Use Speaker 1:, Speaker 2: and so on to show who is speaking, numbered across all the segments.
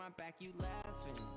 Speaker 1: my back, you laughing.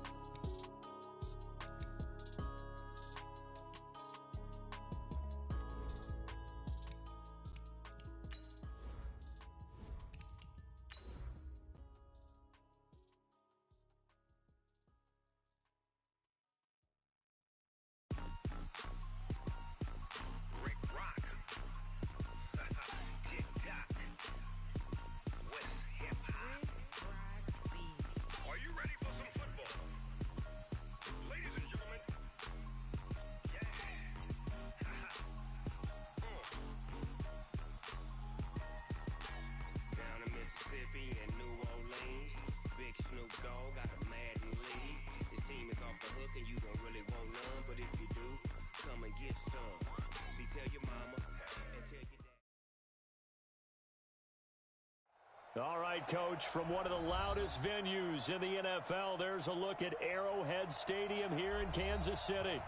Speaker 2: All right, Coach, from one of the loudest venues in the NFL, there's a look at Arrowhead Stadium here in Kansas City.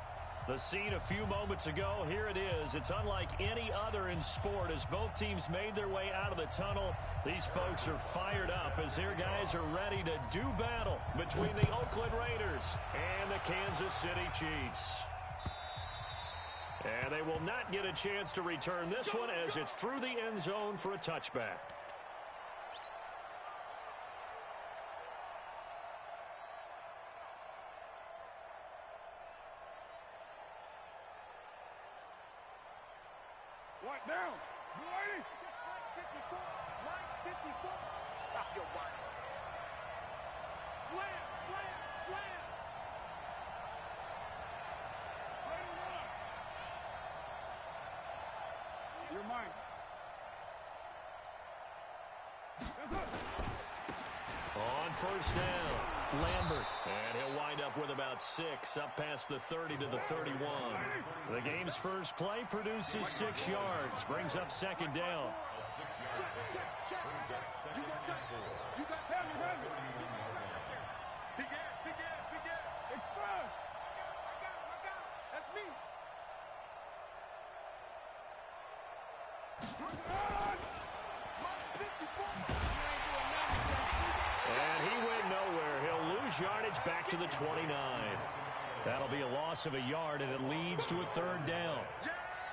Speaker 2: The scene a few moments ago, here it is. It's unlike any other in sport as both teams made their way out of the tunnel. These folks are fired up as their guys are ready to do battle between the Oakland Raiders and the Kansas City Chiefs. And they will not get a chance to return this one as it's through the end zone for a touchback.
Speaker 3: What now? Boy! Line 54. Line 54. Stop your whining. Slam, slam, slam. Ready to run. You're mine. That's it.
Speaker 2: On first down, Lambert. And he'll wind up with about 6, up past the 30 to the 31. The game's first play produces 6 yards, brings up second down.
Speaker 3: Check. You got time. You got time. Big ass. It's fun. I got him. That's me.
Speaker 2: And he went nowhere. He'll lose yardage back to the 29. That'll be a loss of a yard, and it leads to a third down.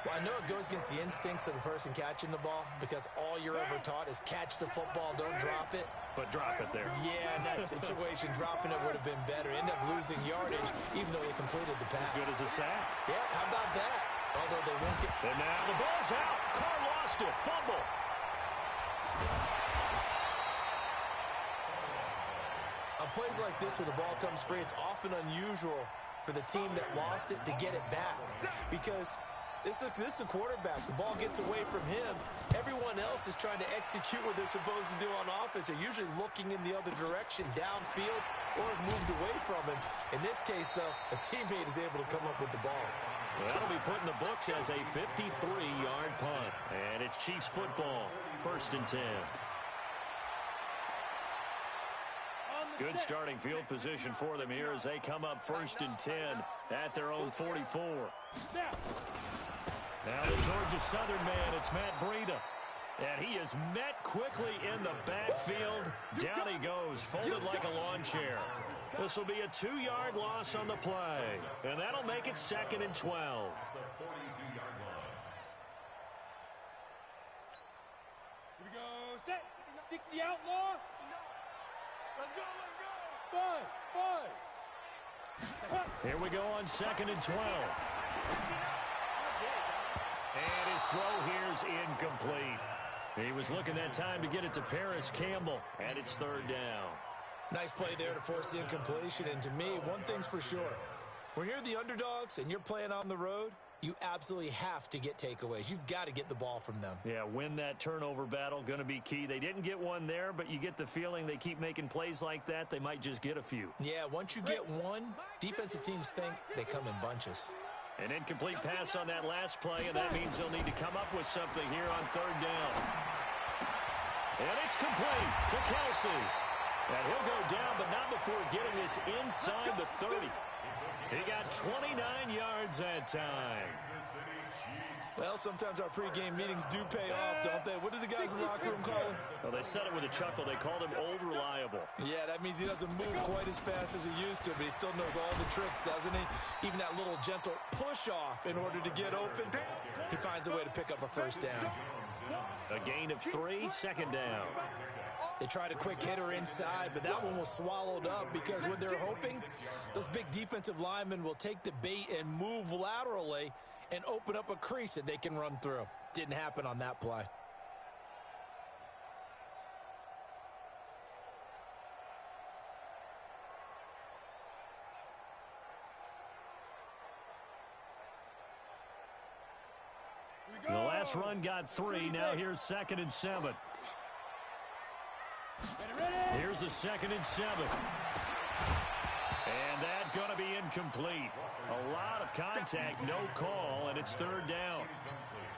Speaker 4: Well, I know it goes against the instincts of the person catching the ball because all you're ever taught is catch the football, don't drop it.
Speaker 2: But drop it there.
Speaker 4: Yeah, in that situation, dropping it would have been better. End up losing yardage, even though they completed the pass.
Speaker 2: As good as a sack.
Speaker 4: Yeah, how about that? Although they won't get...
Speaker 2: And now the ball's out. Carr lost it. Fumble.
Speaker 4: On plays like this where the ball comes free, it's often unusual for the team that lost it to get it back because this is a quarterback. The ball gets away from him. Everyone else is trying to execute what they're supposed to do on offense. They're usually looking in the other direction, downfield, or have moved away from him. In this case, though, a teammate is able to come up with the ball.
Speaker 2: Well, that'll be put in the books as a 53-yard punt. And it's Chiefs football, 1st and 10. Good starting field position for them here as they come up 1st and 10 at their own 44. Now the Georgia Southern man, it's Matt Breida. And he is met quickly in the backfield. Down he goes, folded like a lawn chair. This will be a 2-yard loss on the play. And that'll make it 2nd and 12.
Speaker 3: Here we go. Set. 60 outlaw. Let's go. 5.
Speaker 2: Here we go on 2nd and 12. And his throw here's incomplete. He was looking that time to get it to Paris Campbell, and it's 3rd down.
Speaker 4: Nice play there to force the incompletion. And to me, one thing's for sure. When you're the underdogs and you're playing on the road, you absolutely have to get takeaways. You've got to get the ball from them.
Speaker 2: Yeah, win that turnover battle, going to be key. They didn't get one there, but you get the feeling they keep making plays like that, they might just get a few.
Speaker 4: Yeah, once you get one, defensive teams think they come in bunches.
Speaker 2: An incomplete pass on that last play, and that means they'll need to come up with something here on 3rd down. And it's complete to Kelsey. And he'll go down, but not before getting this inside the 30. He got 29 yards that time.
Speaker 4: Well, sometimes our pregame meetings do pay off, don't they? What do the guys in the locker room call him?
Speaker 2: Well, they said it with a chuckle. They called him Old Reliable.
Speaker 4: Yeah, that means he doesn't move quite as fast as he used to, but he still knows all the tricks, doesn't he? Even that little gentle push-off in order to get open, he finds a way to pick up a first down.
Speaker 2: A gain of 3, second down.
Speaker 4: They tried a quick hitter inside, but that one was swallowed up because what they're hoping, those big defensive linemen will take the bait and move laterally and open up a crease that they can run through. Didn't happen on that play.
Speaker 2: The last run got 3. Now here's 2nd and 7. Here's a 2nd and 7. And that's going to be incomplete. A lot of contact, no call, and it's 3rd down.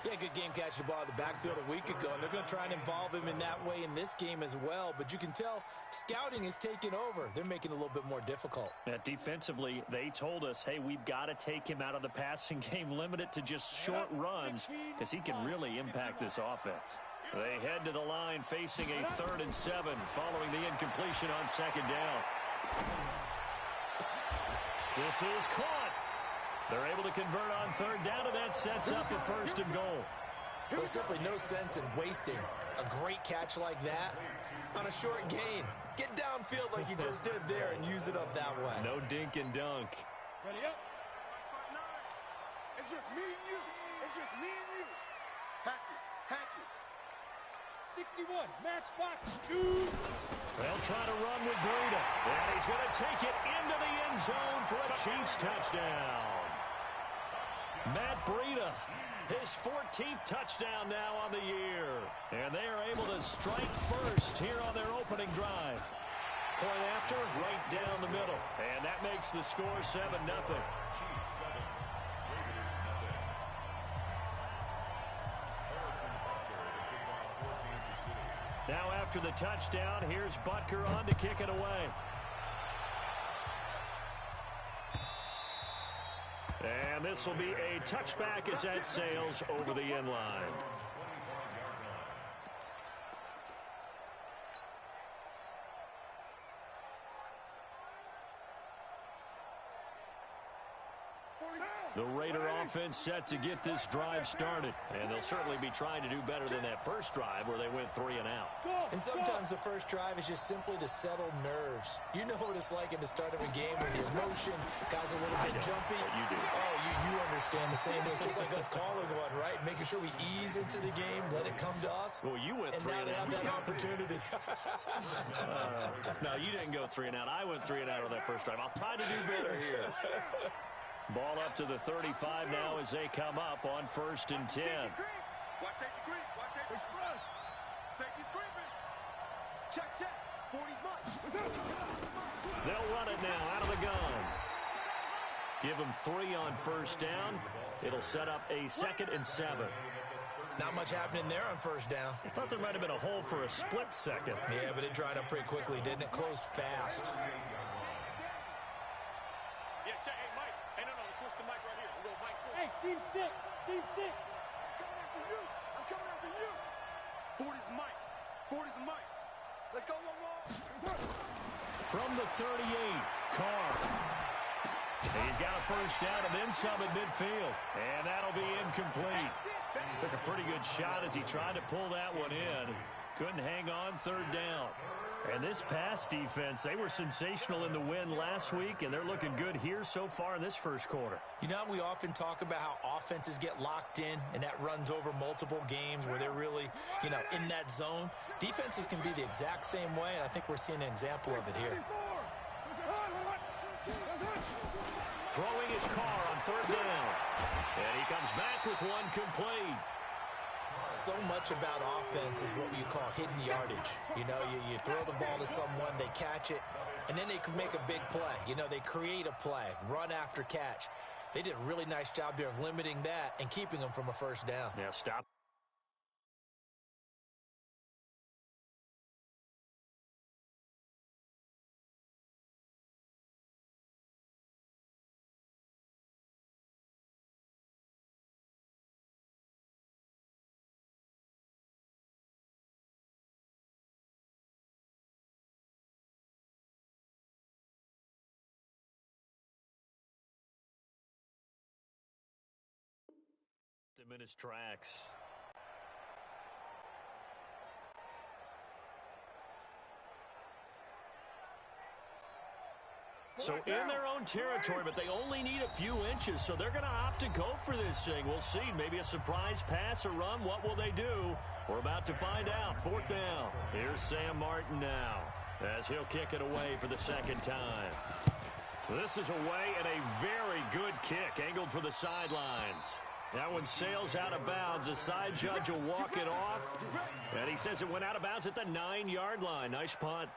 Speaker 4: Yeah, good game catching the ball in the backfield a week ago, and they're going to try and involve him in that way in this game as well. But you can tell scouting is taking over. They're making it a little bit more difficult.
Speaker 2: Defensively, they told us, hey, we've got to take him out of the passing game, limit it to just short runs, because he can really impact this offense. They head to the line facing a 3rd and 7 following the incompletion on 2nd down. This is caught. They're able to convert on 3rd down, and that sets up a 1st and goal.
Speaker 4: There's simply no sense in wasting a great catch like that on a short gain. Get downfield like you just did there and use it up that way.
Speaker 2: No dink and dunk.
Speaker 3: Ready up. It's just me and you. It's just me and you. Hatchet. 61, match box, 2.
Speaker 2: They'll try to run with Breida. And he's going to take it into the end zone for a Chiefs touchdown. Matt Breida, his 14th touchdown now on the year. And they are able to strike first here on their opening drive. Point after, right down the middle. And that makes the score 7-0. Now after the touchdown, here's Butker on to kick it away. And this will be a touchback as that sails over the end line. The Raider offense set to get this drive started. And they'll certainly be trying to do better than that first drive where they went 3 and out.
Speaker 4: And sometimes the first drive is just simply to settle nerves. You know what it's like at the start of a game when the emotion, guys a little bit jumpy.
Speaker 2: You do.
Speaker 4: Oh, you understand the same thing. It's just like us calling one, right? Making sure we ease into the game, let it come to us.
Speaker 2: Well, you went 3 and out.
Speaker 4: And now they have that opportunity.
Speaker 2: No, you didn't go 3 and out. I went 3 and out on that first drive. I'll try to do better here. Ball up to the 35 now as they come up on 1st and 10.
Speaker 3: Watch safety creep. Watch safety creep. Safety's creeping. Check. 40's mine.
Speaker 2: They'll run it now out of the gun. Give them 3 on 1st down. It'll set up a 2nd and 7.
Speaker 4: Not much happening there on 1st down.
Speaker 2: I thought there might have been a hole for a split second.
Speaker 4: Yeah, but it dried up pretty quickly, didn't it? Closed fast.
Speaker 3: Yeah, check. Hey, Mike. Hey, no, switch the mic right here. We'll go Mike.
Speaker 1: Hey, Team 6. Team 6.
Speaker 3: I'm coming after you. 40's Mike. 40's Mike. Let's go, one.
Speaker 2: From the 38, Carr. He's got a 1st down and then some at midfield. And that'll be incomplete. Took a pretty good shot as he tried to pull that one in. Couldn't hang on 3rd down. And this pass defense, they were sensational in the win last week, and they're looking good here so far in this first quarter.
Speaker 4: You know, we often talk about how offenses get locked in, and that runs over multiple games where they're really, in that zone. Defenses can be the exact same way, and I think we're seeing an example of it here.
Speaker 2: Throwing his Carr on 3rd down. And he comes back with one complete.
Speaker 4: So much about offense is what you call hidden yardage. You throw the ball to someone, they catch it, and then they can make a big play. They create a play, run after catch. They did a really nice job there of limiting that and keeping them from a 1st down.
Speaker 2: Now stop. him in his tracks. So in their own territory, but they only need a few inches, so they're going to opt to go for this thing. We'll see. Maybe a surprise pass or run. What will they do? We're about to find out. 4th down. Here's Sam Martin now as he'll kick it away for the second time. This is away and a very good kick, angled for the sidelines. That one sails out of bounds. The side judge will walk it off, and he says it went out of bounds at the 9-yard line. Nice punt.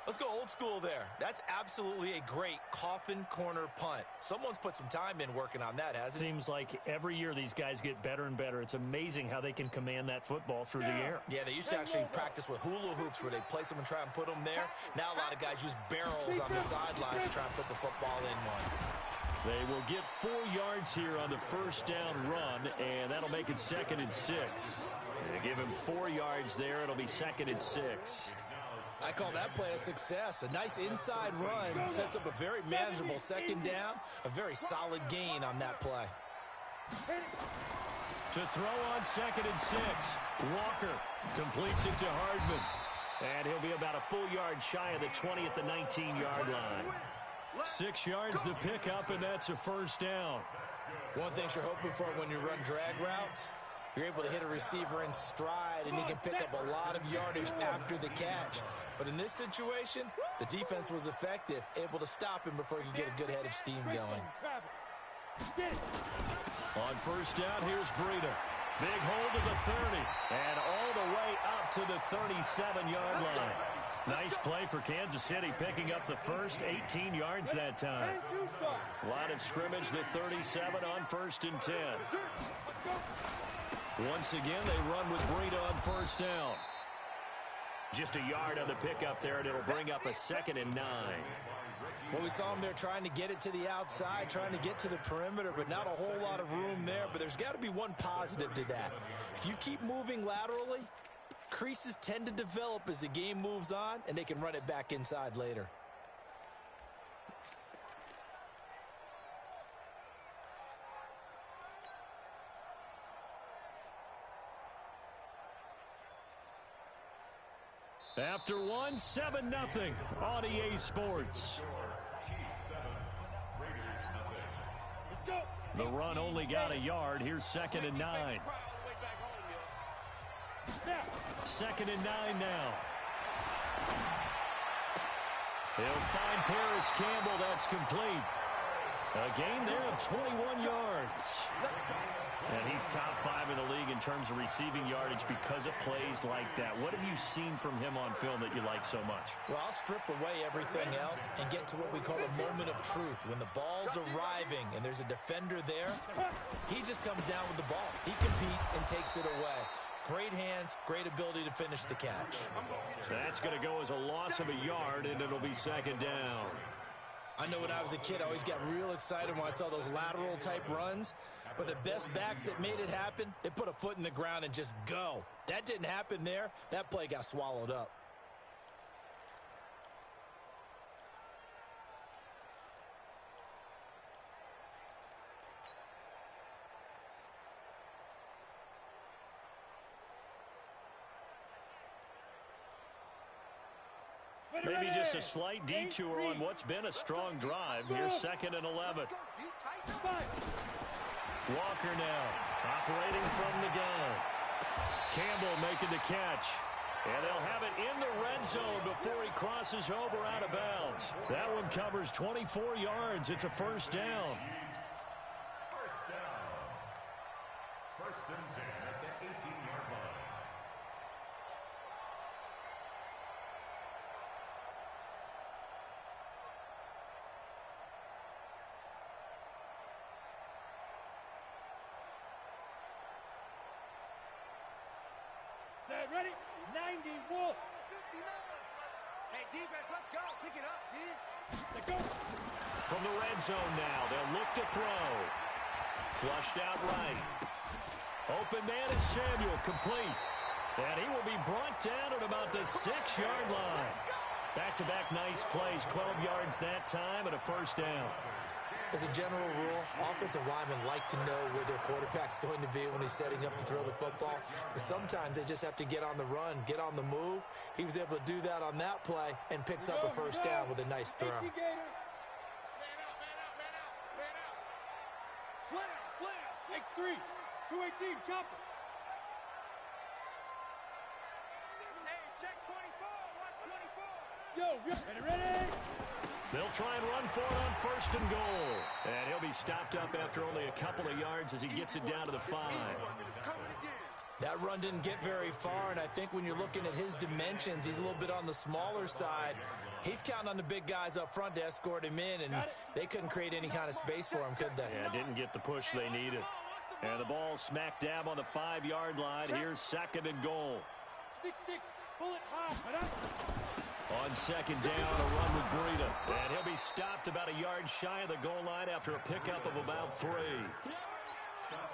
Speaker 4: Let's go old school there. That's absolutely a great coffin corner punt. Someone's put some time in working on that, hasn't it?
Speaker 2: Seems like every year these guys get better and better. It's amazing how they can command that football through the air.
Speaker 4: Yeah, they used to actually practice with hula hoops where they place them and try and put them there. Now a lot of guys use barrels on the sidelines to try and put the football in one.
Speaker 2: They will get 4 yards here on the first down run, and that'll make it 2nd and 6. They give him 4 yards there. It'll be 2nd and 6.
Speaker 4: I call that play a success. A nice inside run sets up a very manageable second down. A very solid gain on that play.
Speaker 2: To throw on 2nd and 6. Walker completes it to Hardman. And he'll be about a full yard shy of the 20 at the 19-yard line. 6 yards the pickup, and that's a first down.
Speaker 4: One thing you're hoping for when you run drag routes, you're able to hit a receiver in stride, and he can pick up a lot of yardage after the catch. But in this situation, the defense was effective, able to stop him before he could get a good head of steam going.
Speaker 2: On first down, here's Breida. Big hold to the 30, and all the way up to the 37-yard line. Nice play for Kansas City, picking up the first 18 yards that time. Line of scrimmage, the 37 on 1st and 10. Once again, they run with Breida on first down. Just a yard on the pickup there, and it'll bring up a 2nd and 9.
Speaker 4: Well, we saw him there trying to get it to the outside, trying to get to the perimeter, but not a whole lot of room there. But there's got to be one positive to that. If you keep moving laterally, creases tend to develop as the game moves on, and they can run it back inside later.
Speaker 2: After 7-0 on EA Sports. The run only got a yard. Here's 2nd and 9. 2nd and 9 now. He'll find Paris Campbell. That's complete. A gain there of 21 yards. And he's top 5 in the league in terms of receiving yardage because of plays like that. What have you seen from him on film that you like so much?
Speaker 4: Well, I'll strip away everything else and get to what we call a moment of truth. When the ball's arriving and there's a defender there, he just comes down with the ball. He competes and takes it away. Great hands, great ability to finish the catch.
Speaker 2: That's going to go as a loss of a yard, and it'll be 2nd down.
Speaker 4: I know when I was a kid, I always got real excited when I saw those lateral-type runs. But the best backs that made it happen, they put a foot in the ground and just go. That didn't happen there. That play got swallowed up.
Speaker 2: Maybe just a slight detour on what's been a strong drive. Here's 2nd and 11. Walker now, operating from the gun. Campbell making the catch. And they'll have it in the red zone before he crosses over out of bounds. That one covers 24 yards. It's a first down.
Speaker 5: First down. 1st and 10 at the 18-yard line.
Speaker 1: Set, ready? 90, Wolf.
Speaker 3: 59. Hey, defense, let's go. Pick it up, dude.
Speaker 1: Let's go.
Speaker 2: From the red zone now, they'll look to throw. Flushed out right. Open man is Samuel, complete. And he will be brought down at about the 6-yard line. Back-to-back nice plays, 12 yards that time and a first down.
Speaker 4: As a general rule, offensive linemen like to know where their quarterback's going to be when he's setting up to throw the football. But sometimes they just have to get on the run, get on the move. He was able to do that on that play and picks up a first down with a nice throw.
Speaker 3: Man out. Slam.
Speaker 1: X3, 218, chopper.
Speaker 3: Hey, check 24. Watch 24.
Speaker 1: Yo, ready?
Speaker 2: They'll try and run for it on first and goal. And he'll be stopped up after only a couple of yards as he gets it down to the 5.
Speaker 3: Coming again.
Speaker 4: That run didn't get very far, and I think when you're looking at his dimensions, he's a little bit on the smaller side. He's counting on the big guys up front to escort him in, and they couldn't create any kind of space for him, could they?
Speaker 2: Yeah, didn't get the push they needed. And the ball smack dab on the 5-yard line. Here's second and goal.
Speaker 1: 6-6, bullet high.
Speaker 2: On second down, a run with Breida. And he'll be stopped about a yard shy of the goal line after a pickup of about 3.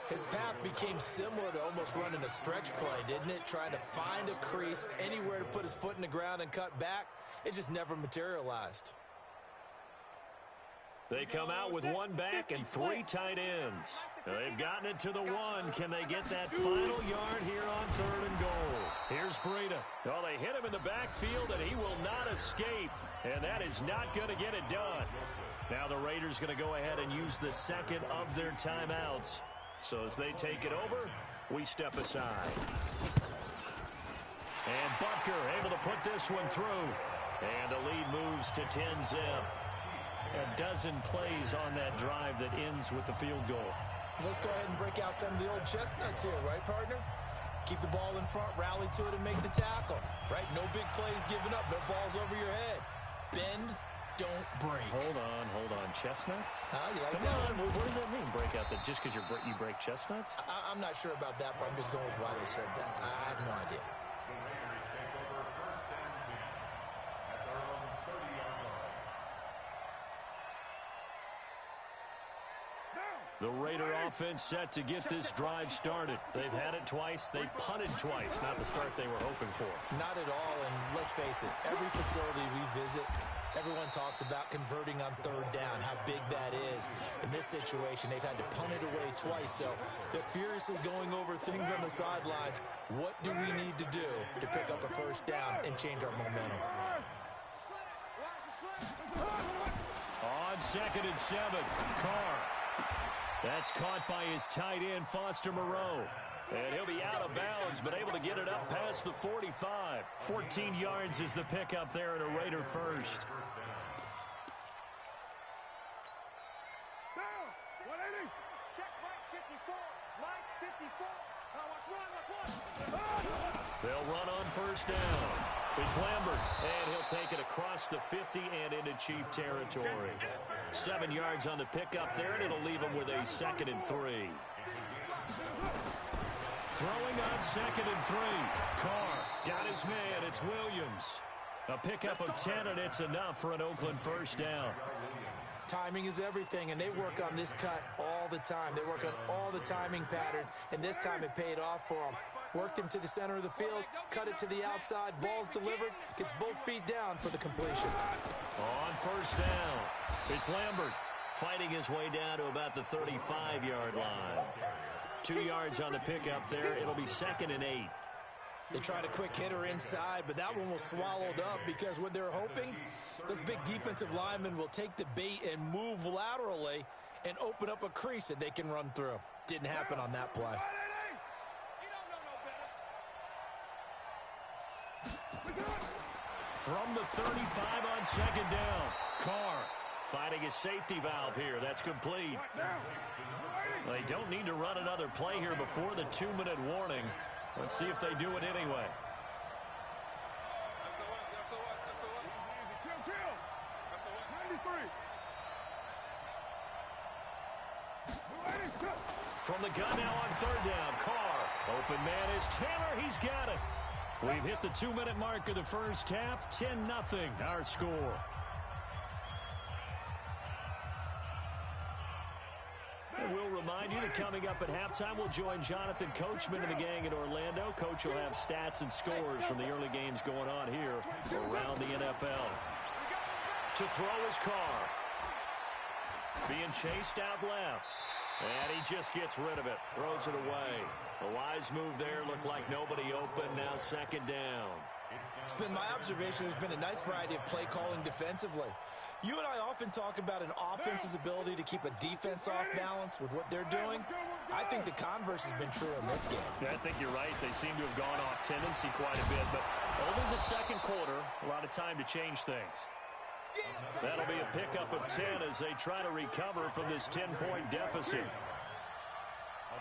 Speaker 4: His path became similar to almost running a stretch play, didn't it? Trying to find a crease, anywhere to put his foot in the ground and cut back. It just never materialized.
Speaker 2: They come out with one back and 3 tight ends. They've gotten it to the 1. Can they get that final yard here on third and goal? Here's Breida. Oh, they hit him in the backfield, and he will not escape. And that is not going to get it done. Now the Raiders going to go ahead and use the second of their timeouts. So as they take it over, we step aside. And Butker able to put this one through. And the lead moves to 10-zip. A dozen plays on that drive that ends with the field goal.
Speaker 4: Let's go ahead and break out some of the old chestnuts here, right, partner? Keep the ball in front, rally to it, and make the tackle, right? No big plays given up, no balls over your head. Bend, don't break.
Speaker 2: Hold on. Chestnuts?
Speaker 4: You like
Speaker 2: Come
Speaker 4: that?
Speaker 2: on. What does that mean, break out? That just because you break chestnuts?
Speaker 4: I'm not sure about that, but I'm just going with why they said that. I have no idea.
Speaker 5: The Raiders take over first and 10 at their own 30-yard line.
Speaker 2: The Raider offense set to get this drive started. They've had it twice. They've punted twice. Not the start they were hoping for.
Speaker 4: Not at all, and let's face it, every facility we visit, everyone talks about converting on third down, how big that is. In this situation, they've had to punt it away twice, so they're furiously going over things on the sidelines. What do we need to do to pick up a first down and change our momentum?
Speaker 2: On second and 7, Carr. That's caught by his tight end, Foster Moreau. And he'll be out of bounds, but able to get it up past the 45. 14 yards is the pickup there, and a Raider first.
Speaker 3: Down. 180. Check Mike 54. Mike 54. Watch one.
Speaker 2: They'll run on first down. It's Lambert, and he'll take it across the 50 and into Chief territory. 7 yards on the pickup there, and it'll leave him with a second and 3. Throwing on second and 3. Carr got his man. It's Williams. A pickup of 10, and it's enough for an Oakland first down.
Speaker 4: Timing is everything, and they work on this cut all the time. They work on all the timing patterns, and this time it paid off for them. Worked him to the center of the field, cut it to the outside, ball's delivered, gets both feet down for the completion.
Speaker 2: On first down, it's Lambert fighting his way down to about the 35-yard line. 2 yards on the pickup there. It'll be second and 8.
Speaker 4: They tried a quick hitter inside, but that one was swallowed up because what they're hoping, those big defensive linemen will take the bait and move laterally and open up a crease that they can run through. Didn't happen on that play.
Speaker 2: From the 35 on second down, Carr finding his safety valve here. That's complete. They don't need to run another play here before the 2-minute warning. Let's see if they do it anyway. From the gun now on third down, Carr. Open man is Taylor. He's got it. We've hit the 2-minute mark of the first half. 10-0 our score. And we'll remind you that coming up at halftime, we'll join Jonathan Coachman and the gang in Orlando. Coach will have stats and scores from the early games going on here around the NFL. To throw is Carr. Being chased out left. And he just gets rid of it. Throws it away. A wise move there. Looked like nobody open. Now second down.
Speaker 4: It's been my observation there's been a nice variety of play calling defensively. You and I often talk about an offense's ability to keep a defense off balance with what they're doing. I think the converse has been true in this game.
Speaker 6: Yeah, I think you're right. They seem to have gone off tendency quite a bit, but over the second quarter, a lot of time to change things.
Speaker 2: That'll be a pickup of 10 as they try to recover from this 10-point deficit.
Speaker 5: A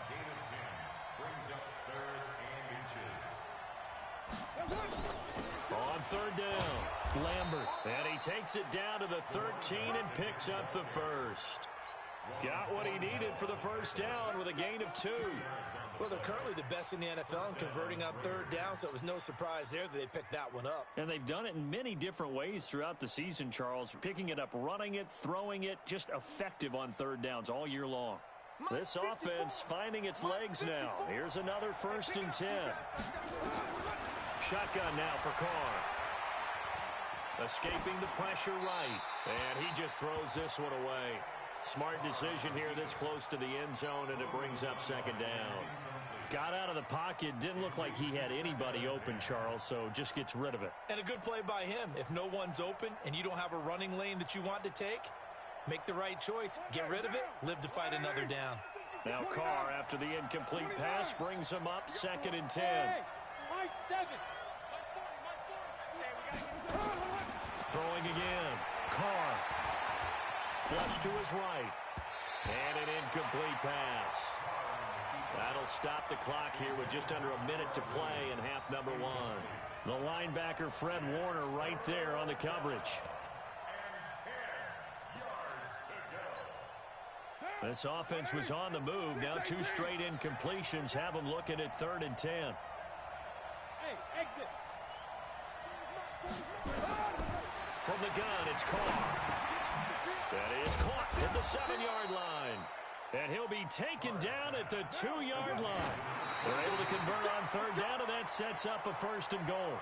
Speaker 5: gain of 10 brings up 3rd and inches.
Speaker 2: On third down, Lambert. And he takes it down to the 13 and picks up the first. Got what he needed for the first down with a gain of 2.
Speaker 4: Well, they're currently the best in the NFL in converting on third down, so it was no surprise there that they picked that one up.
Speaker 6: And they've done it in many different ways throughout the season, Charles. Picking it up, running it, throwing it, just effective on third downs all year long.
Speaker 2: This offense finding its legs now. Here's another 1st and 10. Shotgun now for Carr. Escaping the pressure right. And he just throws this one away. Smart decision here this close to the end zone, and it brings up second down.
Speaker 6: Got out of the pocket. Didn't look like he had anybody open, Charles, so just gets rid of it.
Speaker 4: And a good play by him. If no one's open and you don't have a running lane that you want to take, make the right choice. Get rid of it. Live to fight another down.
Speaker 2: Now Carr, after the incomplete pass, brings him up 2nd and 10.
Speaker 1: My 7.
Speaker 2: Throwing again. Carr. Flush to his right. And an incomplete pass. That'll stop the clock here with just under a minute to play in half number 1. The linebacker, Fred Warner, right there on the coverage. This offense was on the move. Now 2 straight incompletions have them looking at 3rd and 10.
Speaker 1: Hey, exit.
Speaker 2: From the gun, it's Carr. That is caught at the 7-yard line. And he'll be taken down at the 2-yard line. They're able to convert on third down, and that sets up a 1st and goal.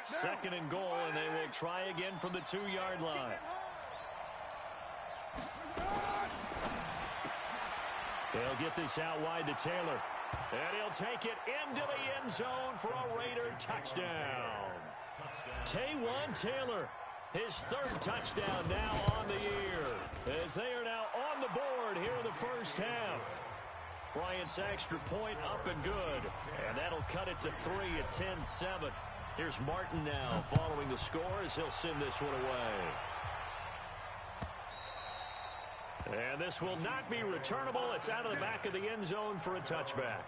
Speaker 2: 2nd and goal, and they will try again from the 2-yard line. They'll get this out wide to Taylor. And he'll take it into the end zone for a Raider touchdown. Taywan Taylor, his 3rd touchdown now on the year, as they are now on the board here in the first half. Bryant's extra point up and good, and that'll cut it to 3 at 10-7. Here's Martin now following the score as he'll send this one away. And this will not be returnable. It's out of the back of the end zone for a touchback.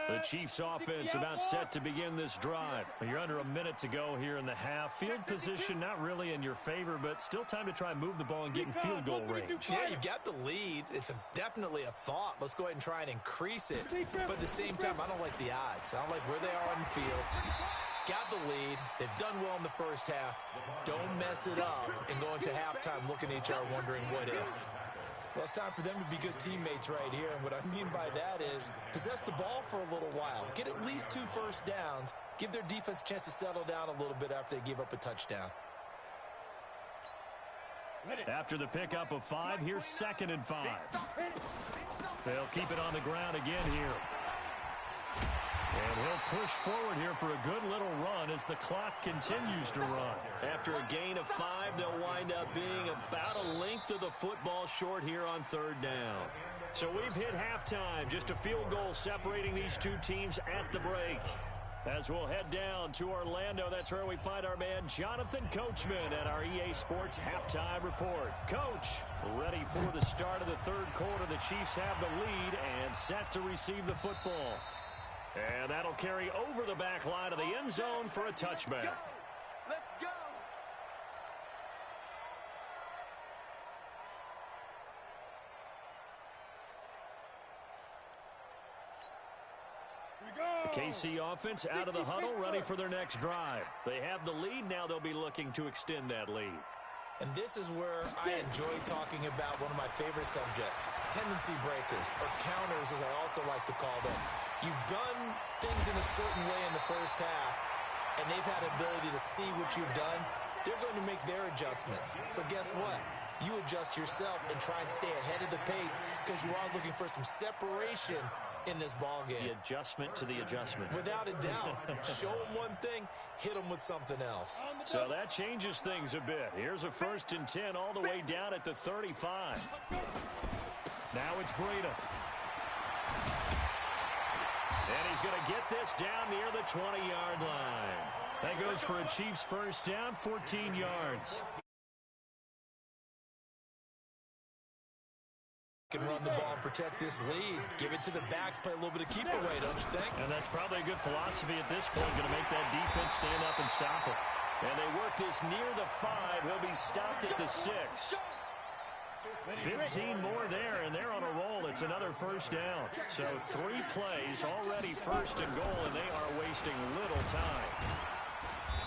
Speaker 2: The Chiefs offense about set to begin this drive. You're under a minute to go here in the half. Field position not really in your favor, but still time to try and move the ball and get in field goal range.
Speaker 4: Yeah, you've got the lead. It's definitely a thought. Let's go ahead and try and increase it. But at the same time, I don't like the odds. I don't like where they are on the field. Got the lead. They've done well in the first half. Don't mess it up and go into halftime looking at each other wondering what if. Well, it's time for them to be good teammates right here, and what I mean by that is possess the ball for a little while. Get at least 2 first downs. Give their defense a chance to settle down a little bit after they give up a touchdown.
Speaker 2: After the pickup of 5, here's 2nd and 5. They'll keep it on the ground again here. And he'll push forward here for a good little run as the clock continues to run. After a gain of 5, they'll wind up being about a length of the football short here on third down. So we've hit halftime. Just a field goal separating these two teams at the break. As we'll head down to Orlando, that's where we find our man Jonathan Coachman at our EA Sports Halftime Report. Coach, ready for the start of the third quarter. The Chiefs have the lead and set to receive the football. And that'll carry over the back line of the end zone for a touchback.
Speaker 3: Let's go.
Speaker 2: The KC offense out of the huddle, ready for their next drive. They have the lead. Now they'll be looking to extend that lead.
Speaker 4: And this is where I enjoy talking about one of my favorite subjects, tendency breakers, or counters as I also like to call them. You've done things in a certain way in the first half, and they've had the ability to see what you've done. They're going to make their adjustments. So guess what? You adjust yourself and try and stay ahead of the pace because you are looking for some separation in this ball game.
Speaker 6: The adjustment to the adjustment.
Speaker 4: Without a doubt. Show them one thing, hit them with something else.
Speaker 6: So that changes things a bit. Here's a 1st and 10 all the way down at the 35. Now it's Breida. And he's going to get this down near the 20-yard line. That goes for a Chiefs first down, 14 yards.
Speaker 4: Can run the ball and protect this lead. Give it to the backs, play a little bit of keep away, don't you think?
Speaker 6: And that's probably a good philosophy at this point. Going to make that defense stand up and stop it. And they work this near the 5. He'll be stopped at the 6. 15 more there, and they're on a roll. It's another first down. So 3 plays, already 1st and goal, and they are wasting little time.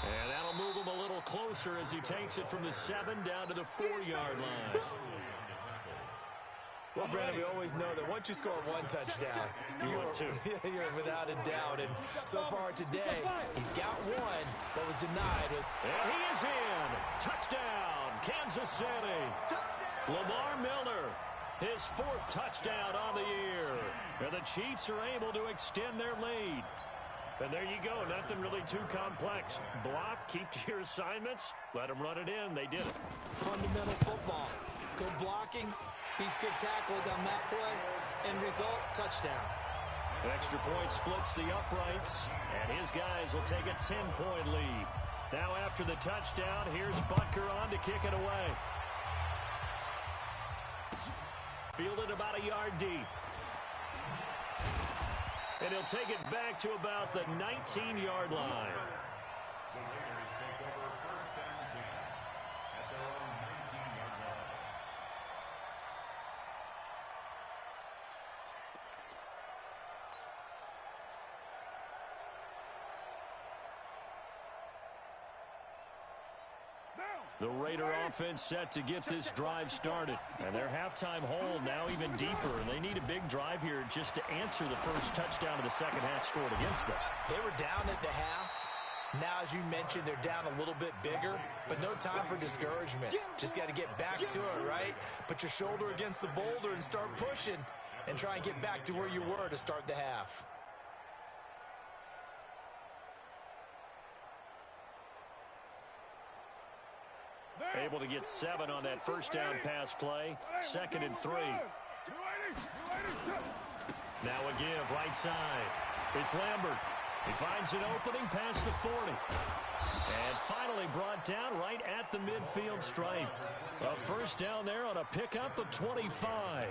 Speaker 6: And that'll move him a little closer as he takes it from the 7 down to the 4-yard line.
Speaker 4: Well, Brandon, we always know that once you score 1 touchdown, you're without a doubt. And so far today, he's got 1, but was denied.
Speaker 6: And he is in. Touchdown, Kansas City. Lamar Miller, his 4th touchdown on the year. And the Chiefs are able to extend their lead. And there you go, nothing really too complex. Block, keep to your assignments, let them run it in. They did it.
Speaker 4: Fundamental football. Good blocking. Beats good tackling on that play. End result, touchdown.
Speaker 6: An extra point splits the uprights, and his guys will take a 10-point lead. Now after the touchdown, here's Butker on to kick it away. Fielded about a yard deep. And he'll take it back to about the 19-yard line.
Speaker 5: The Raiders take over 1st and 10 at their own 19-yard line.
Speaker 6: The Raider offense set to get this drive started. And their halftime hole now even deeper. And they need a big drive here just to answer the first touchdown of the second half scored against them.
Speaker 4: They were down at the half. Now, as you mentioned, they're down a little bit bigger, but no time for discouragement. Just got to get back to it, right? Put your shoulder against the boulder and start pushing and try and get back to where you were to start the half.
Speaker 6: Able to get 7 on that first down pass play. 2nd and 3. Now a give right side. It's Lambert. He finds an opening past the 40. And finally brought down right at the midfield stripe. A first down there on a pickup of 25.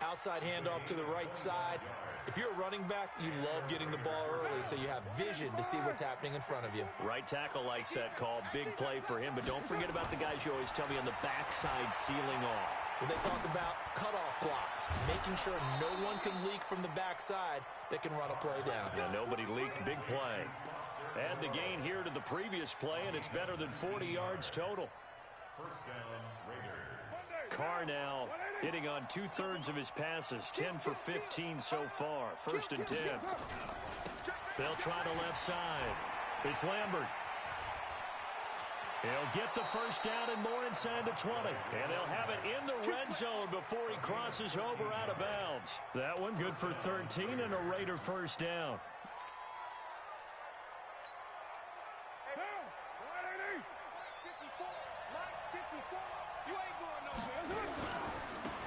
Speaker 4: Outside handoff to the right side. If you're a running back, you love getting the ball early so you have vision to see what's happening in front of you.
Speaker 6: Right tackle likes that call. Big play for him. But don't forget about the guys you always tell me on the backside sealing off.
Speaker 4: When they talk about cutoff blocks, making sure no one can leak from the backside that can run a play down.
Speaker 6: Yeah, nobody leaked. Big play. Add the gain here to the previous play, and it's better than 40 yards total.
Speaker 5: First down, Raiders.
Speaker 6: Carr now hitting on 2/3 of his passes. 10 for 15 so far. 1st and 10. They'll try the left side. It's Lambert. He'll get the first down and more inside the 20. And they'll have it in the red zone before he crosses over out of bounds. That one good for 13 and a Raider first down.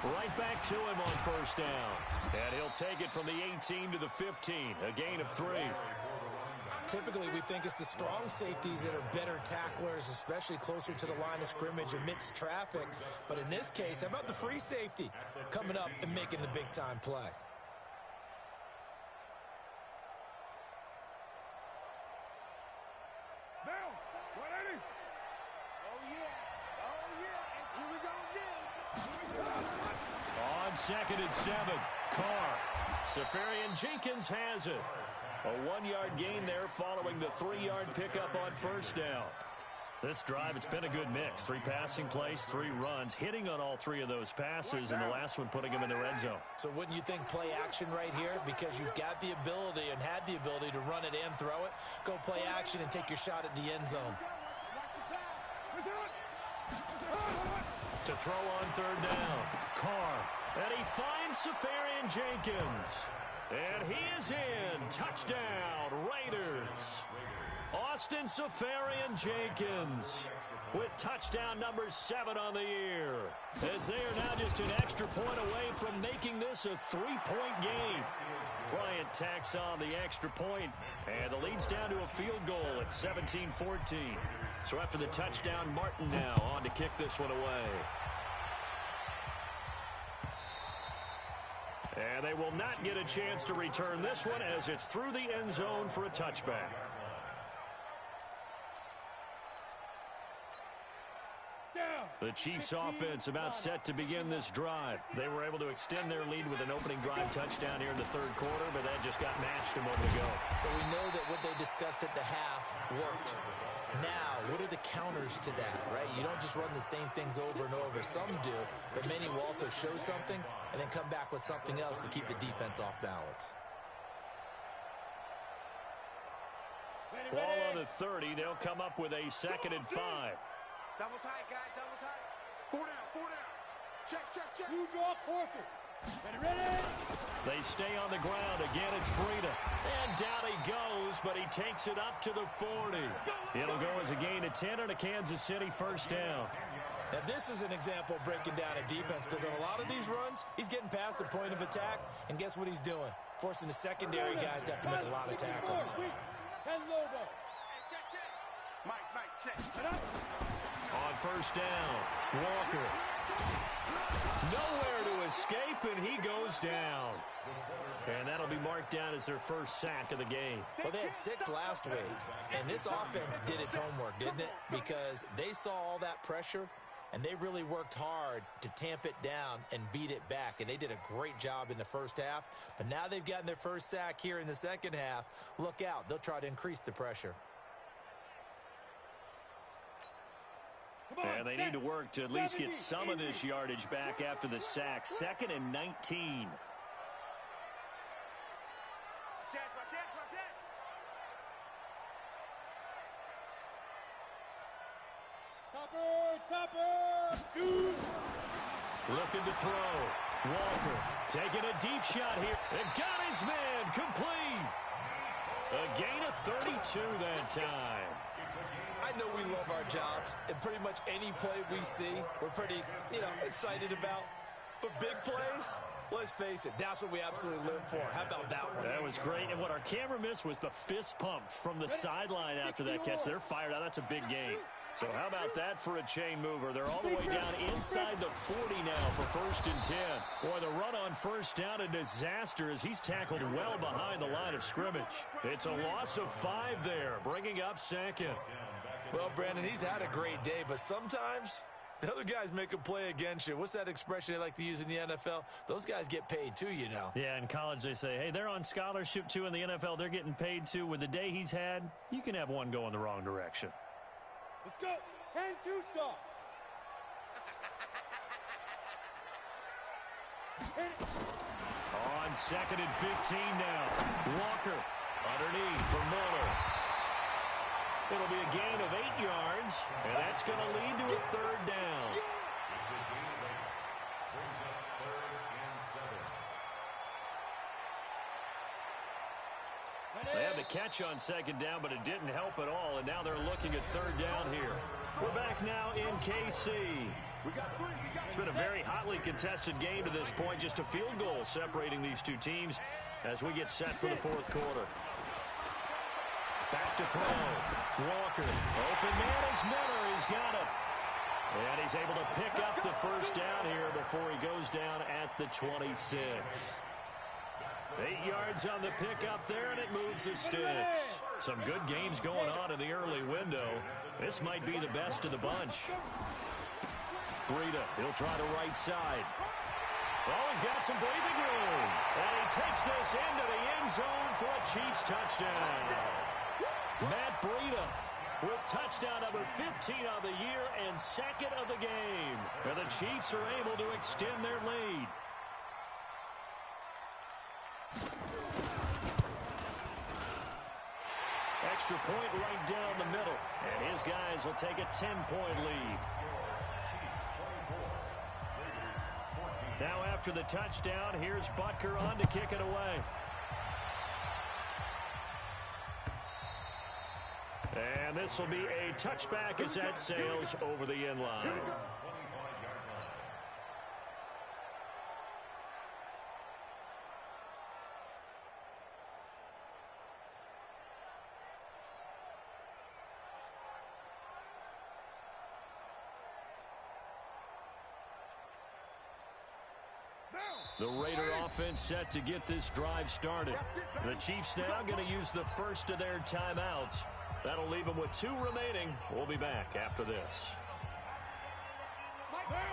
Speaker 6: Right back to him on first down. And he'll take it from the 18 to the 15. A gain of 3.
Speaker 4: Typically, we think it's the strong safeties that are better tacklers, especially closer to the line of scrimmage amidst traffic. But in this case, how about the free safety coming up and making the big-time play?
Speaker 6: On 2nd and 7, Carr. Safarian Jenkins has it. A 1-yard gain there following the 3-yard pickup on first down.
Speaker 2: This drive, it's been a good mix. 3 passing plays, 3 runs, hitting on all 3 of those passes, and the last one putting him in the red zone.
Speaker 4: So wouldn't you think play action right here? Because you've got the ability and had the ability to run it and throw it. Go play action and take your shot at the end zone.
Speaker 2: To throw on 3rd down, Carr. And he finds Safarian Jenkins. And he is in. Touchdown, Raiders. Austin Safarian Jenkins with touchdown number 7 on the year. As they are now just an extra point away from making this a 3-point game. Bryant tacks on the extra point, and the lead's down to a field goal at 17-14. So after the touchdown, Martin now on to kick this one away. And they will not get a chance to return this one as it's through the end zone for a touchback. The Chiefs offense about set to begin this drive. They were able to extend their lead with an opening drive touchdown here in the 3rd quarter, but that just got matched a moment ago.
Speaker 4: So we know that what they discussed at the half worked. Now, what are the counters to that, right? You don't just run the same things over and over. Some do, but many will also show something and then come back with something else to keep the defense off balance.
Speaker 2: Ball on the 30. They'll come up with a 2nd and 5.
Speaker 3: Double tight, guys, double tight. 4 down, 4 down. Check, check, check.
Speaker 1: You draw Corpus. Ready?
Speaker 2: They stay on the ground. Again, it's Breida. And down he goes, but he takes it up to the 40. It'll go as a gain of 10 on a Kansas City 1st down.
Speaker 4: Now, this is an example of breaking down a defense, because on a lot of these runs, he's getting past the point of attack, and guess what he's doing? Forcing the secondary guys to have to make a lot of tackles.
Speaker 1: 10 Lobo.
Speaker 3: Check, check. Mike, check.
Speaker 2: On 1st down, Walker. Nowhere to escape, and he goes down. And that'll be marked down as their 1st sack of the game.
Speaker 4: Well, they had 6 last week, and this offense did its homework, didn't it? Because they saw all that pressure, and they really worked hard to tamp it down and beat it back. And they did a great job in the 1st half. But now they've gotten their 1st sack here in the 2nd half. Look out. They'll try to increase the pressure.
Speaker 2: And they need to work to at least get some of this yardage back after the sack. 2nd and 19.
Speaker 1: Topper, shoot!
Speaker 2: Looking to throw. Walker taking a deep shot here. And got his man complete. A gain of 32 that time.
Speaker 4: I know we love our jobs, and pretty much any play we see, we're pretty, excited about. But big plays, let's face it, that's what we absolutely live for. How about that one?
Speaker 2: That was great, and what our camera missed was the fist pump from the sideline after that catch. They're fired out. That's a big game. So how about that for a chain mover? They're all the way down inside the 40 now for 1st and 10. Boy, the run on 1st down, a disaster as he's tackled well behind the line of scrimmage. It's a loss of 5 there, bringing up 2nd.
Speaker 4: Well, Brandon, he's had a great day, but sometimes the other guys make a play against you. What's that expression they like to use in the NFL? Those guys get paid too, you know.
Speaker 2: Yeah, in college they say, hey, they're on scholarship too. In the NFL, they're getting paid too. With the day he's had, you can have one go in the wrong direction.
Speaker 1: Let's go. 10 Tucson.
Speaker 2: On 2nd and 15 now. Walker underneath for Miller. It'll be a gain of 8 yards, and that's going to lead to a 3rd down. They had the catch on 2nd down, but it didn't help at all, and now they're looking at 3rd down here. We're back now in KC. It's been a very hotly contested game to this point, just a field goal separating these two teams as we get set for the 4th quarter. Back to throw. Walker. Open man is Miller. He's got it. And he's able to pick up the 1st down here before he goes down at the 26. 8 yards on the pickup there, and it moves the sticks. Some good games going on in the early window. This might be the best of the bunch. Breida, he'll try the right side. Oh, he's got some breathing room. And he takes this into the end zone for a Chiefs touchdown. Matt Breida with
Speaker 6: Touchdown number 15 of the year and second of the game. And the Chiefs are able to extend their lead. Extra point right down the middle. And his guys will take a 10-point lead. Now after the touchdown, here's Butker on to kick it away. And this will be a touchback as that sails over the end line. The Raider offense set to get this drive started. The Chiefs now going to use the first of their timeouts. That'll leave them with 2 remaining. We'll be back after this.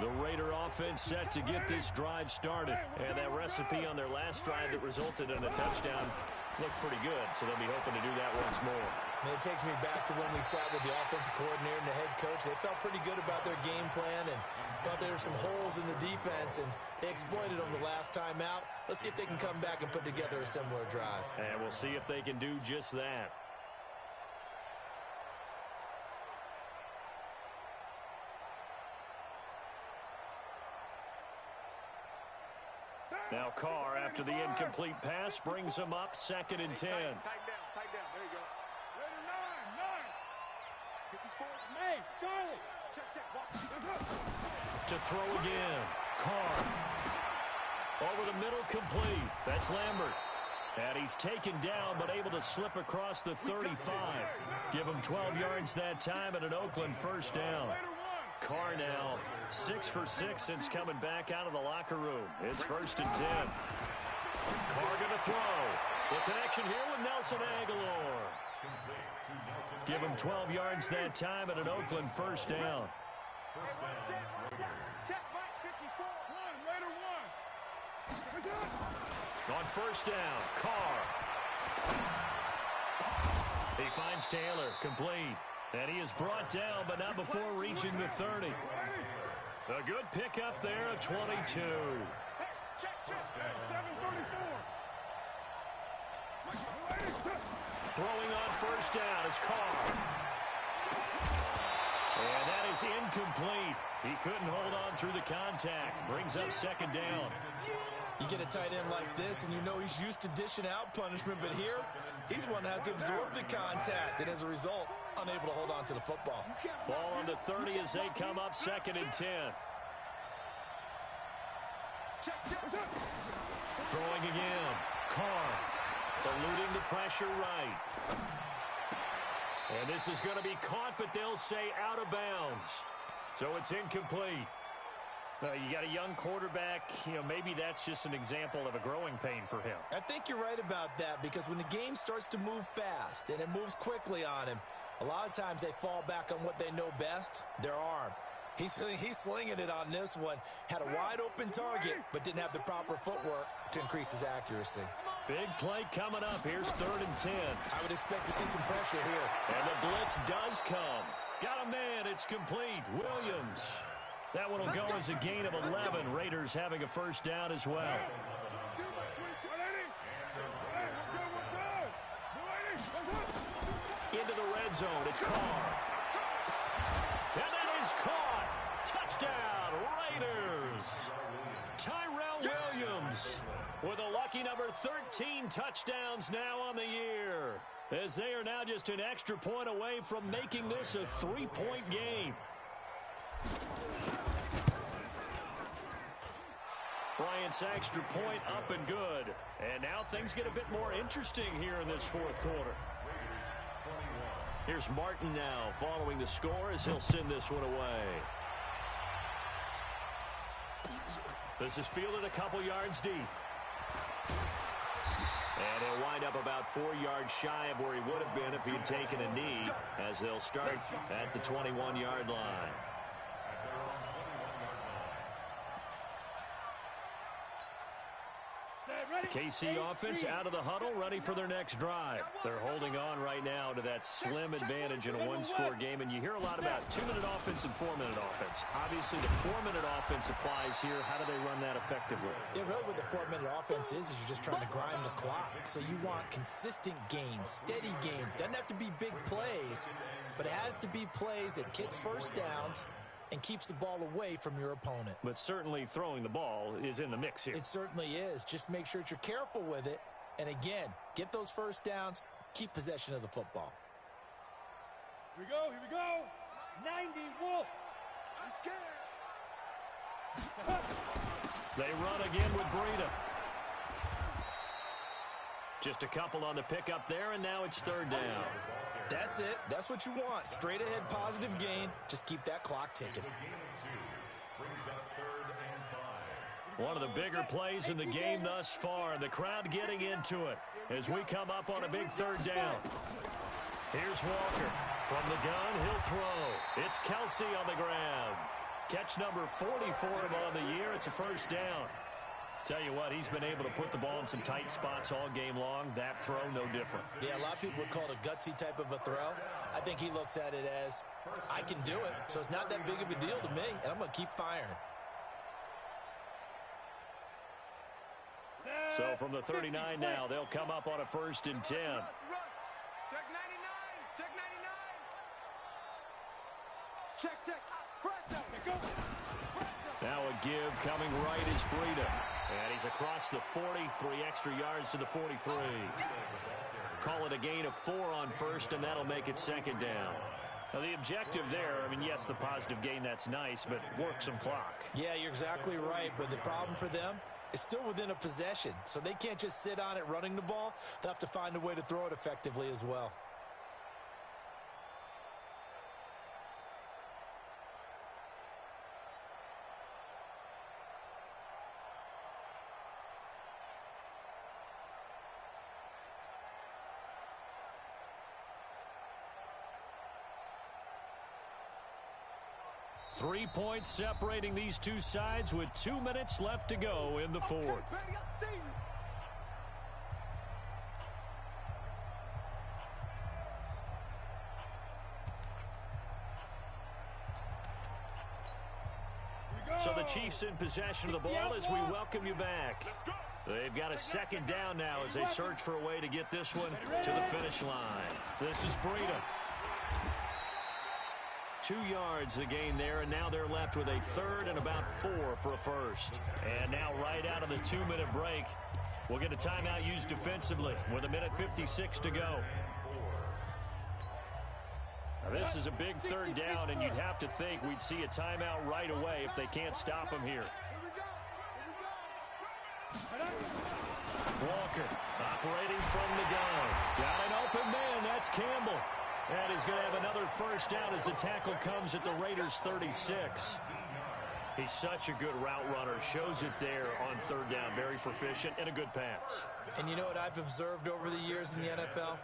Speaker 6: The Raider offense set to get this drive started. And that recipe on their last drive that resulted in a touchdown looked pretty good, so they'll be hoping to do that once more.
Speaker 4: And it takes me back to when we sat with the offensive coordinator and the head coach. They felt pretty good about their game plan and thought there were some holes in the defense, and they exploited them the last time out. Let's see if they can come back and put together a similar drive.
Speaker 6: And we'll see if they can do just that. Now Carr, after the incomplete pass, brings him up 2nd and 10.
Speaker 3: Tight down. There you go.
Speaker 1: Hey, Charlie.
Speaker 6: To throw again. Carr. Over the middle, complete. That's Lambert. And he's taken down, but able to slip across the 35. Give him 12 yards that time and an Oakland first down. Carr now 6 for 6 since coming back out of the locker room. It's 1st and 10. Carr going to throw. The connection here with Nelson Aguilar. Give him 12 yards that time and an Oakland first down. On first down, Carr. He finds Taylor, complete. And he is brought down, but not before reaching the 30. A good pickup there at 22. Throwing on first down is Carr. And that is incomplete. He couldn't hold on through the contact. Brings up 2nd down.
Speaker 4: You get a tight end like this, and you know he's used to dishing out punishment, but here, he's one that has to absorb the contact, and as a result, unable to hold on to the football.
Speaker 6: Ball on the 30 as they come up 2nd and 10. Throwing again. Carr eluding the pressure right. And this is going to be caught, but they'll say out of bounds. So it's incomplete. You got a young quarterback, maybe that's just an example of a growing pain for him.
Speaker 4: I think you're right about that, because when the game starts to move fast and it moves quickly on him, a lot of times they fall back on what they know best, their arm. He's slinging it on this one. Had a wide-open target, but didn't have the proper footwork to increase his accuracy.
Speaker 6: Big play coming up. Here's 3rd and 10.
Speaker 4: I would expect to see some pressure here.
Speaker 6: And the blitz does come. Got a man. It's complete. Williams. That one will go as a gain of 11. Raiders having a first down as well. Into the red zone. It's Carr. And that is caught. Touchdown, Raiders. Tyrell Williams with a lucky number 13 touchdowns now on the year, as they are now just an extra point away from making this a 3-point game. Bryant's extra point up and good. And now things get a bit more interesting here in this 4th quarter. Here's Martin now following the score as he'll send this one away. This is fielded a couple yards deep. And he'll wind up about 4 yards shy of where he would have been if he had taken a knee, as they'll start at the 21-yard line.
Speaker 1: Set.
Speaker 2: KC offense out of the huddle, ready for their next drive. They're holding on right now to that slim advantage in a one-score game, and you hear a lot about 2-minute offense and 4-minute offense. Obviously, the 4-minute offense applies here. How do they run that effectively?
Speaker 4: Yeah, really what the 4-minute offense is you're just trying to grind the clock. So you want consistent gains, steady gains. Doesn't have to be big plays, but it has to be plays that gets first downs and keeps the ball away from your opponent.
Speaker 2: But certainly throwing the ball is in the mix here.
Speaker 4: It certainly is. Just make sure that you're careful with it. And again, get those first downs, keep possession of the football.
Speaker 1: Here we go. 90 Wolf.
Speaker 3: I'm scared.
Speaker 2: They run again with Breida. Just a couple on the pickup there, and now it's third down.
Speaker 4: That's it. That's what you want. Straight ahead, positive gain. Just keep that clock ticking.
Speaker 2: One of the bigger plays in the game thus far. The crowd getting into it as we come up on a big third down. Here's Walker. From the gun, he'll throw. It's Kelsey on the ground. Catch number 40 for him on the year. It's a first down. Tell you what, he's been able to put the ball in some tight spots all game long. That throw, no different.
Speaker 4: Yeah, a lot of people would call it a gutsy type of a throw. I think he looks at it as, I can do it, so it's not that big of a deal to me, and I'm going to keep firing.
Speaker 2: So from the 39 now, they'll come up on a 1st and 10.
Speaker 3: Check 99. Check 99. Check.
Speaker 2: Now a give coming right is Breida. And he's across the 40, 3 extra yards to the 43. Call it a gain of 4 on 1st, and that'll make it 2nd down. Now the objective there, I mean, yes, the positive gain, that's nice, but work some clock.
Speaker 4: Yeah, you're exactly right, but the problem for them is still within a possession, so they can't just sit on it running the ball. They'll have to find a way to throw it effectively as well.
Speaker 2: Three points separating these two sides with 2 minutes left to go in the fourth. So the Chiefs in possession of the ball as we welcome you back. They've got a 2nd down now as they search for a way to get this one to the finish line. This is Breida. 2 yards the gain there, and now they're left with a 3rd and about 4 for a first. And now right out of the 2-minute break, we'll get a timeout used defensively with 1:56 to go. Now this is a big 3rd down, and you'd have to think we'd see a timeout right away if they can't stop him here. Walker operating from the gun. Got an open man. That's Campbell. And he's going to have another first down as the tackle comes at the Raiders' 36. He's such a good route runner. Shows it there on 3rd down. Very proficient and a good pass.
Speaker 4: And you know what I've observed over the years in the NFL?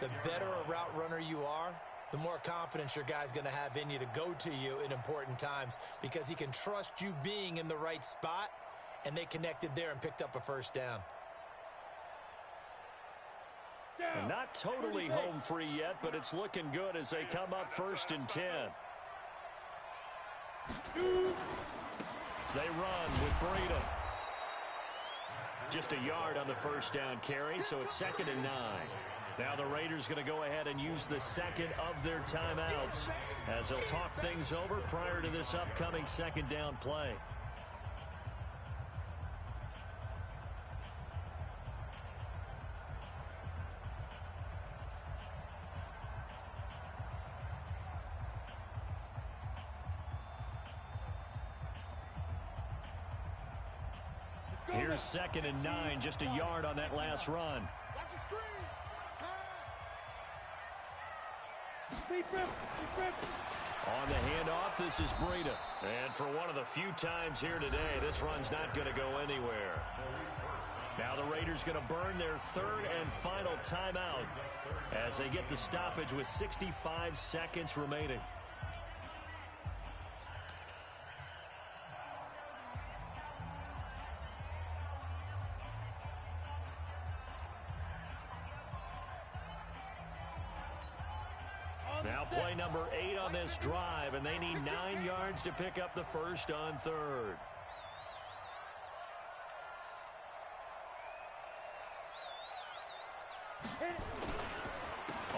Speaker 4: The better a route runner you are, the more confidence your guy's going to have in you to go to you in important times because he can trust you being in the right spot, and they connected there and picked up a first down.
Speaker 2: And not totally home free yet, but it's looking good as they come up 1st and 10. They run with Breida. Just a yard on the first down carry, so it's 2nd and 9. Now the Raiders going to go ahead and use the 2nd of their timeouts as they'll talk things over prior to this upcoming 2nd down play. Here's 2nd and 9, just a yard on that last run.
Speaker 3: Watch the screen. Pass.
Speaker 1: Deep rip.
Speaker 2: On the handoff, this is Breida. And for one of the few times here today, this run's not going to go anywhere. Now the Raiders going to burn their 3rd and final timeout as they get the stoppage with 65 seconds remaining. Now play number 8 on this drive, and they need 9 yards to pick up the first on third.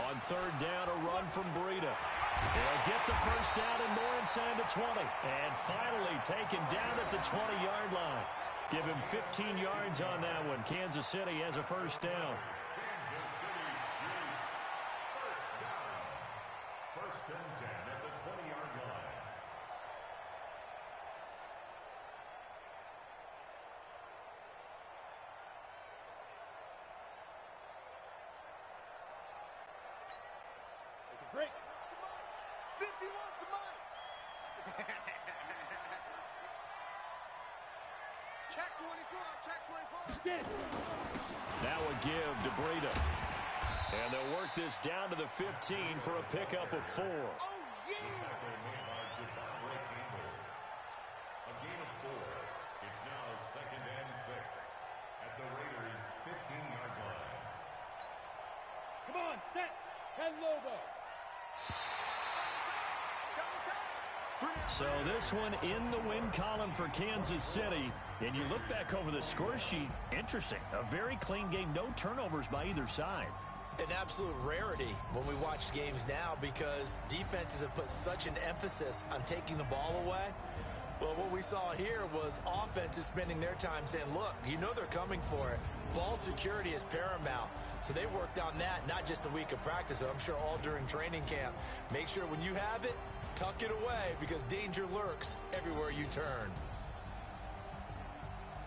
Speaker 2: On third down, a run from Breida. They'll get the first down and more inside the 20. And finally taken down at the 20-yard line. Give him 15 yards on that one. Kansas City has a first down.
Speaker 5: Kansas City Chiefs. First down. First and 10 at the 20-yard line.
Speaker 1: Take a break.
Speaker 3: 51 to Mike. Check 24, check 24.
Speaker 1: Get it.
Speaker 2: Now a give to Breida. And they'll work this down to the 15 for a pickup of 4.
Speaker 3: Oh, yeah.
Speaker 5: Tackle made by Javonte Campbell. A gain of 4. It's now second and 6 at the Raiders' 15-yard line.
Speaker 1: Come on, set. 10 Lobo.
Speaker 2: So this one in the win column for Kansas City. And you look back over the score sheet, interesting. A very clean game, no turnovers by either side.
Speaker 4: An absolute rarity when we watch games now because defenses have put such an emphasis on taking the ball away. Well, what we saw here was offenses spending their time saying, look, you know they're coming for it. Ball security is paramount. So they worked on that, not just a week of practice, but I'm sure all during training camp. Make sure when you have it, tuck it away because danger lurks everywhere you turn.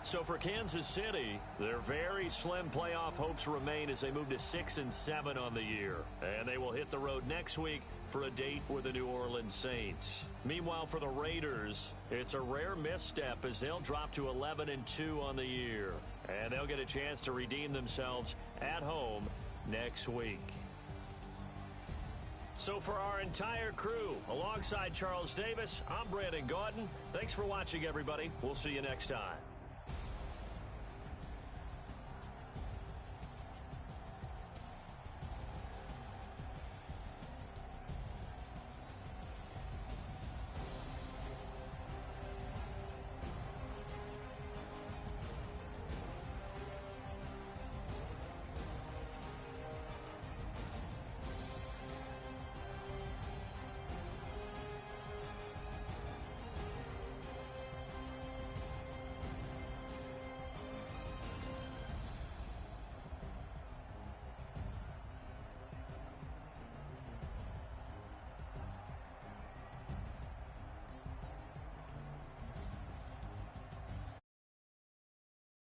Speaker 2: So for Kansas City, their very slim playoff hopes remain as they move to 6-7 on the year. And they will hit the road next week for a date with the New Orleans Saints. Meanwhile, for the Raiders, it's a rare misstep as they'll drop to 11-2 on the year. And they'll get a chance to redeem themselves at home next week. So for our entire crew, alongside Charles Davis, I'm Brandon Gaudin. Thanks for watching, everybody. We'll see you next time.